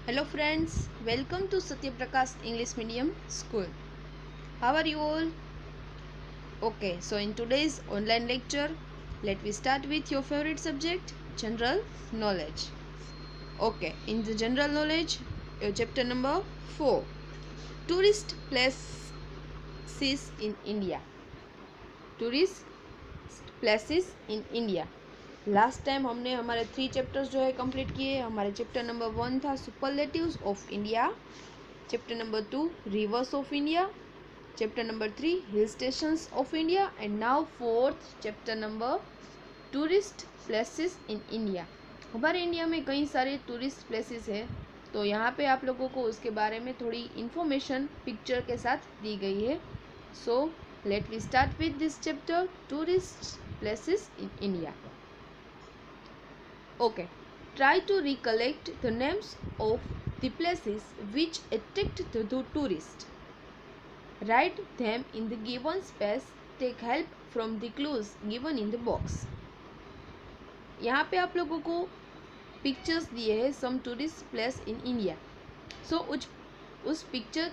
Hello friends, welcome to Satya Prakash English Medium School. How are you all? Okay, so in today's online lecture, let me start with your favorite subject, general knowledge. Okay, in the general knowledge, your chapter number 4, tourist places in India. Tourist places in India. Last time हमने हमारे 3 chapters जो है complete किए. हमारे chapter number 1 था superlatives of India, chapter number 2 reverse of India, chapter number 3 hill stations of India and now fourth chapter number tourist places in India. हमारे India में कई सारे टूरिस्ट प्लेसेस हैं, तो यहाँ पे आप लोगों को उसके बारे में थोड़ी इन्फॉर्मेशन पिक्चर के साथ दी गई है. So let we start with this chapter tourist places in India. Okay, try to recollect the names of the places which attract the tourist. Write them in the given space. Take help from the clues given in the box. यहाँ पे आप लोगों को pictures दिए हैं सम tourist place in India. सो उस picture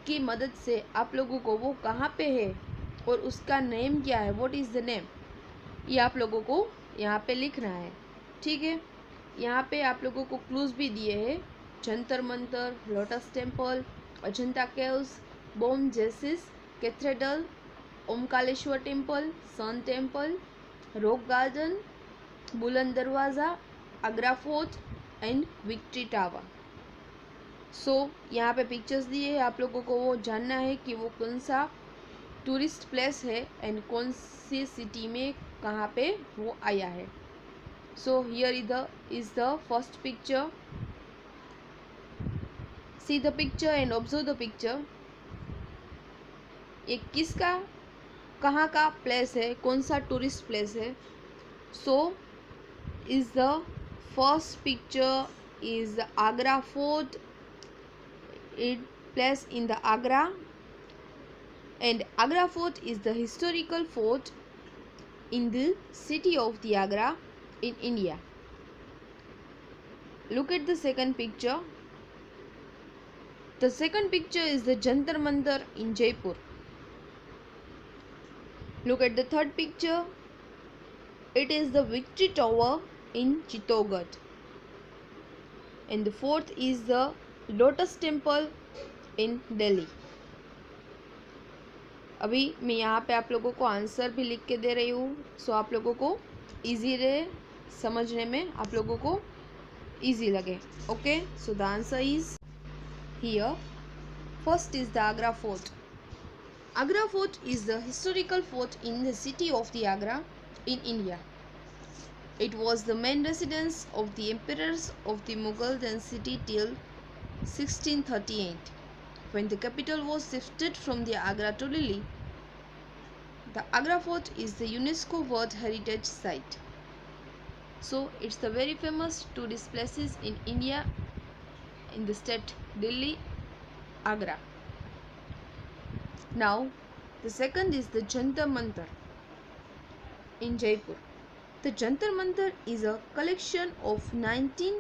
की मदद से आप लोगों को वो कहाँ पे है और उसका नेम क्या है, व्हाट इज़ द नेम, ये आप लोगों को यहाँ पे लिखना है. ठीक है, यहाँ पे आप लोगों को क्लूज भी दिए हैं. Jantar Mantar, lotus temple, Ajanta caves, Bom Jesus cathedral, Omkareshwar temple, sun temple, rock garden, Buland Darwaza, Agra fort and victory tower. So यहाँ पे पिक्चर्स दिए हैं. आप लोगों को वो जानना है कि वो कौन सा टूरिस्ट प्लेस है एंड कौन सी सिटी में कहाँ पे वो आया है. So here is the first picture. See the picture and observe the picture. ये किसका कहाँ का प्लेस है, कौन सा टूरिस्ट प्लेस है. So is the first picture is Agra Fort. It place in the Agra, and Agra Fort is the historical fort in the city of the Agra in India. Look at the second picture. The second picture is the Jantar Mantar in Jaipur. Look at the third picture. It is the Victory Tower in Chittorgarh. And the fourth is the Lotus Temple in Delhi. अभी मैं यहाँ पे आप लोगों को answer भी लिख के दे रही हूँ, सो आप लोगों को इजी रहे समझने में, आप लोगों को इजी लगे. Okay, so the answer is here. First is the Agra fort. Agra Fort is the historical fort in the city of the Agra in India. It was the main residence of the emperors of the Mughal dynasty till 1638, when the capital was shifted from the Agra to Delhi. The Agra Fort is the UNESCO World Heritage Site. So it's the very famous tourist places in India, in the state Delhi, Agra. Now the second is the Jantar Mantar in Jaipur. The Jantar Mantar is a collection of 19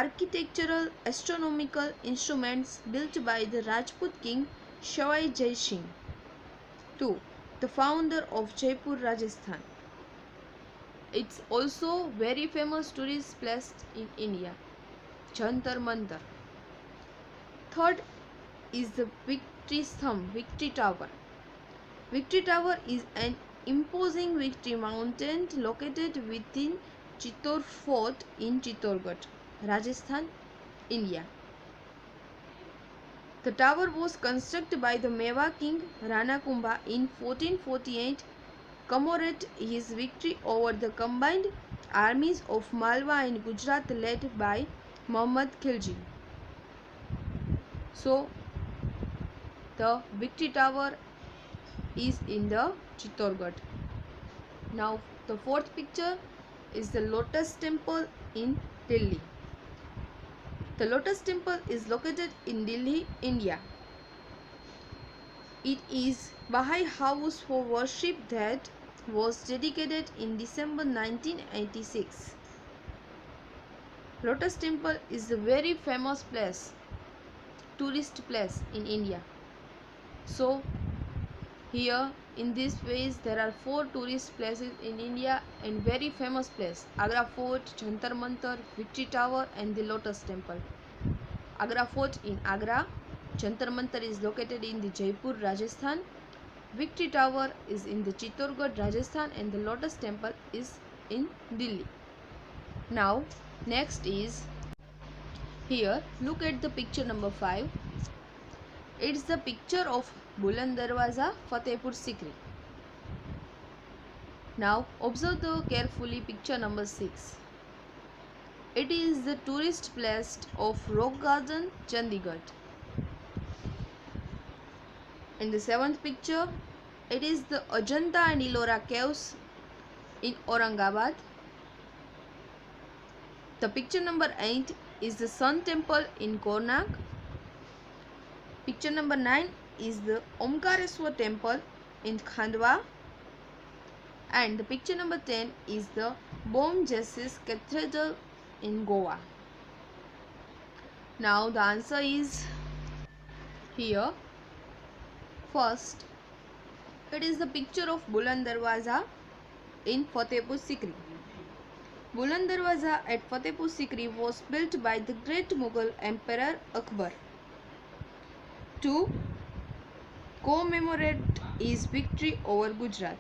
architectural astronomical instruments built by the Rajput king Sawai Jai Singh II, the founder of Jaipur, Rajasthan. It's also very famous tourist place in India, Jantar Mantar. Third is the Victory Tower. Victory Tower is an imposing victory mountain located within Chittor Fort in Chittorgarh, Rajasthan, India. The tower was constructed by the Mewa king Rana Kumbha in 1448 commemorate his victory over the combined armies of Malwa and Gujarat led by Muhammad Khilji. So the Victory Tower is in the Chittorgarh. Now the fourth picture is the Lotus Temple in Delhi. The Lotus Temple is located in Delhi, India. It is Baha'i house for worship that was dedicated in December 1986. Lotus Temple is a very famous place, tourist place in India. So here in this phase there are 4 tourist places in India and very famous place: Agra Fort, Jantar Mantar, Victory Tower and the Lotus Temple. Agra Fort in Agra, Jantar Mantar is located in the Jaipur, Rajasthan, Victory Tower is in the Chittorgarh, Rajasthan and the Lotus Temple is in Delhi. Now next is, here look at the picture number 5. It's the picture of Buland Darwaza, Fatehpur Sikri. Now observe the carefully picture number 6. It is the tourist place of Rock Garden, Chandigarh. In the 7th picture, it is the Ajanta and Ellora caves in Aurangabad. The picture number 8 is the Sun Temple in Konark. Picture number 9 is the Omkareshwar Temple in Khandwa. And the picture number 10 is the Bom Jesus Cathedral in Goa. Now the answer is here. First, it is the picture of Buland Darwaza in Fatehpur Sikri. Buland Darwaza at Fatehpur Sikri was built by the great Mughal Emperor Akbar to commemorate his victory over Gujarat.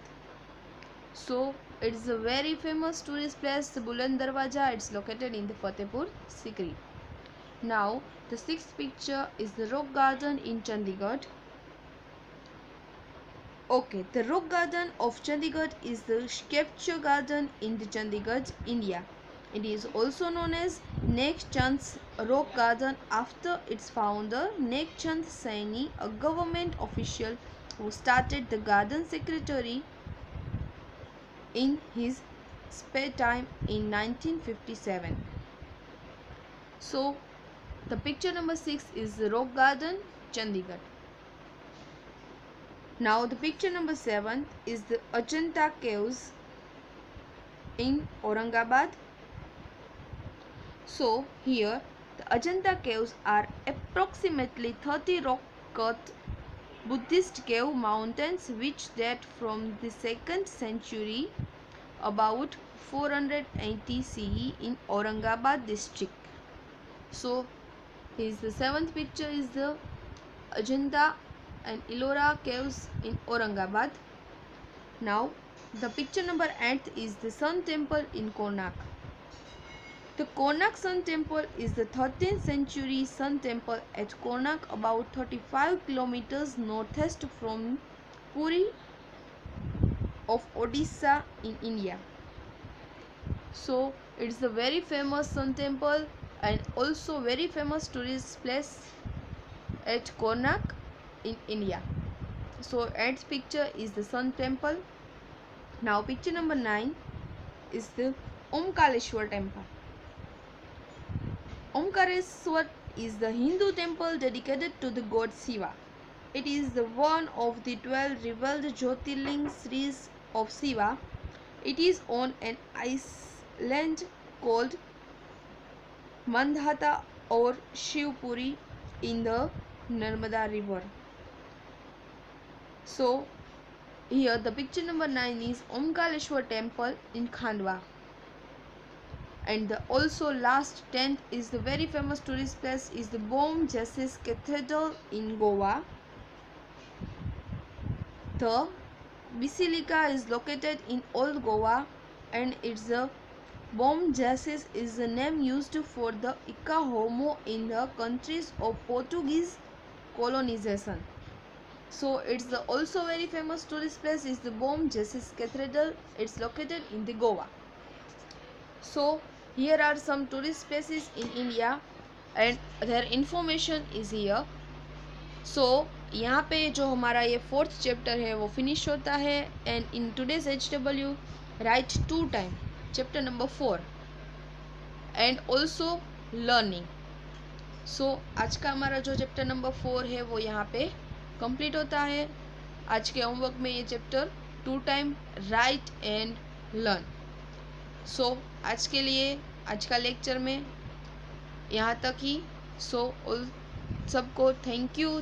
So it is a very famous tourist place, Buland Darwaza. It's located in the Fatehpur Sikri. Now the 6th picture is the Rock Garden in Chandigarh. Okay, the Rock Garden of Chandigarh is the sculpture garden in the Chandigarh, India. It is also known as Nek Chand's Rock Garden after its founder Nek Chand Saini, a government official who started the garden secretary in his spare time in 1957. So the picture number 6 is the Rock Garden, Chandigarh. Now the picture number 7 is the Ajanta caves in Aurangabad. So here the Ajanta caves are approximately 30 rock-cut Buddhist cave mountains which date from the 2nd century, about 480 CE in Aurangabad district. So here's the 7th picture is the Ajanta and Ellora caves in Aurangabad. Now the picture number 8 is the Sun Temple in Konark. The Konark Sun Temple is the 13th century Sun Temple at Konark, about 35 kilometers northeast from Puri of Odisha in India. So it is a very famous Sun Temple and also very famous tourist place at Konark in India. So 8th picture is the Sun Temple. Now picture number 9 is the Omkareshwar Temple. Omkareshwar is the Hindu temple dedicated to the god Shiva. It is the one of the 12 revealed Jyotirling series of Shiva. It is on an island called Mandhata or Shivpuri in the Narmada river. So here the picture number 9 is Omkareshwar Temple in Khandwa. And the also last 10th is the very famous tourist place is the Bom Jesus Cathedral in Goa. The basilica is located in Old Goa and it's the Bom Jesus is the name used for the Ica Homo in the countries of Portuguese colonization. So it's the also very famous tourist place is the Bom Jesus Cathedral. It's located in the Goa. So here are some tourist places in India and their information is here. So यहाँ पे जो हमारा ये 4th chapter है वो finish होता है and in today's HW write 2 time chapter number 4 and also learning. So आज का हमारा जो चैप्टर नंबर 4 है वो यहाँ पे कंप्लीट होता है. आज के होमवर्क में ये chapter 2 time write and learn. So आज के लिए आज का लेक्चर में यहाँ तक ही। सो सबको थैंक यू।